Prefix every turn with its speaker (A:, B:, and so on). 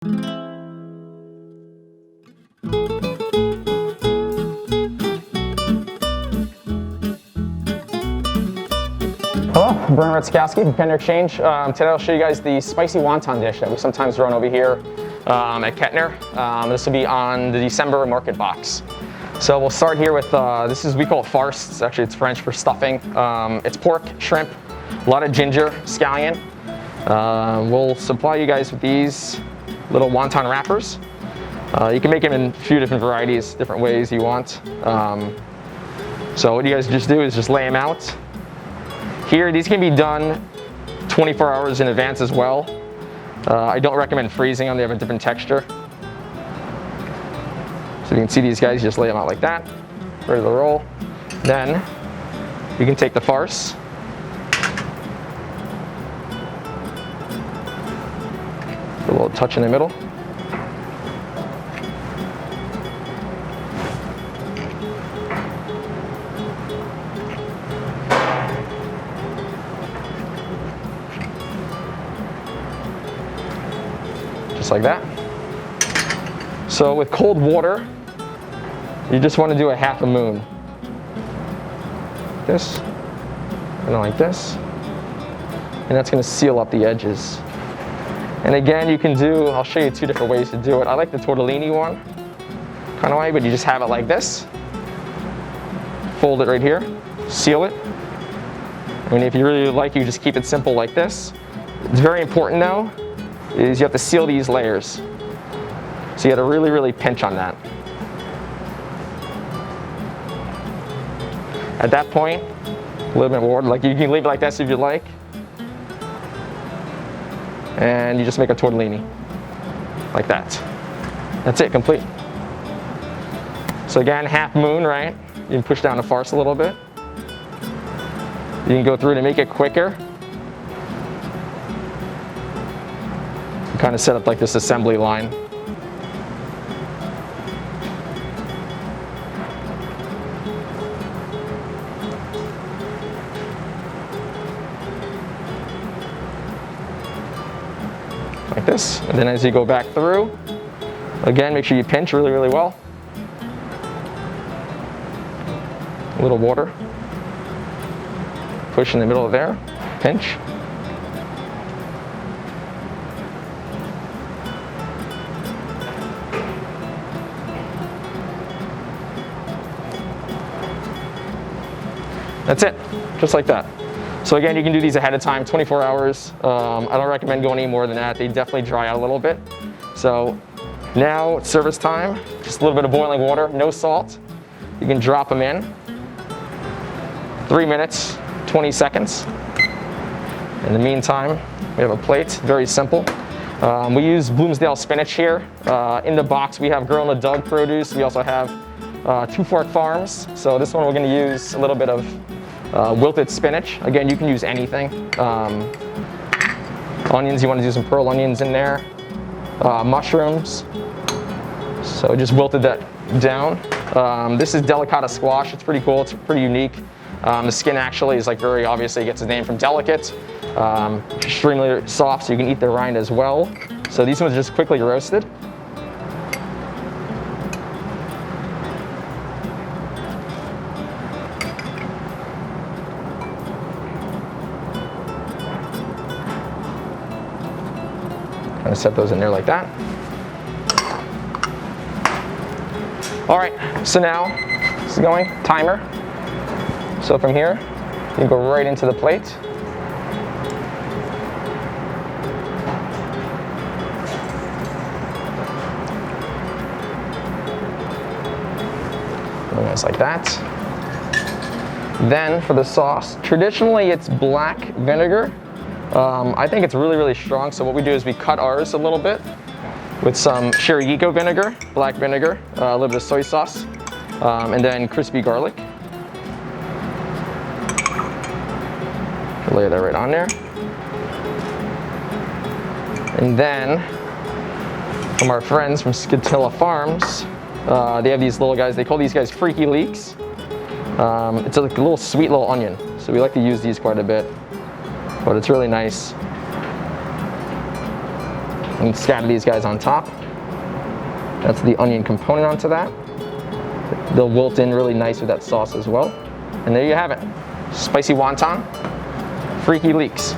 A: Hello, Brian Redzikowski from Kettner Exchange. Today I'll show you guys the spicy wonton dish that we sometimes run over here at Kettner. This will be on the December market box. So we'll start here with, we call it farce. It's French for stuffing. It's pork, shrimp, a lot of ginger, scallion. We'll supply you guys with these little wonton wrappers. You can make them in a few different varieties, different ways you want. So what you guys just do is just lay them out. Here, these can be done 24 hours in advance as well. I don't recommend freezing them, they have a different texture. So you can see these guys, you just lay them out like that, ready to roll. Then you can take the farce. A little touch in the middle. Just like that. So with cold water, you just want to do a half a moon. This, and like this. And that's going to seal up the edges. And again, you can do, I'll show you two different ways to do it. I like the tortellini one, kind of way, but you just have it like this. Fold it right here, seal it. I mean, if you really like, you just keep it simple like this. It's very important though, is you have to seal these layers. So you got to really, really pinch on that. At that point, a little bit more, like you can leave it like this if you like. And you just make a tortellini, like that. That's it, complete. So again, half moon, right? You can push down the farce a little bit. You can go through to make it quicker. You kind of set up like this assembly line. Like this, and then as you go back through, again, make sure you pinch really, really well. A little water. Push in the middle of there, pinch. That's it, just like that. So again, you can do these ahead of time, 24 hours. I don't recommend going any more than that. They definitely dry out a little bit. So now it's service time. Just a little bit of boiling water, no salt. You can drop them in. 3 minutes, 20 seconds. In the meantime, we have a plate, very simple. We use Bloomsdale spinach here. In the box, we have Girl and the Doug produce. We also have Two Fork Farms. So this one we're gonna use a little bit of wilted spinach. Again, you can use anything. Onions, you want to do some pearl onions in there. Mushrooms. So just wilted that down. This is Delicata Squash. It's pretty cool. It's pretty unique. The skin actually is like very obviously gets its name from delicate. Extremely soft, so you can eat the rind as well. So these ones are just quickly roasted. Kind of set those in there like that. All right, so now this is going, timer. So from here, you go right into the plate. Just like that. Then for the sauce, traditionally it's black vinegar. I think it's really, really strong, so what we do is we cut ours a little bit with some Shirayiko vinegar, black vinegar, a little bit of soy sauce, and then crispy garlic. Lay that right on there. And then, from our friends from Scatilla Farms, they have these little guys, they call these guys Freaky Leeks. It's like a little sweet little onion, so we like to use these quite a bit. But it's really nice. And scatter these guys on top. That's the onion component onto that. They'll wilt in really nice with that sauce as well. And there you have it. Spicy wonton, freaky leeks.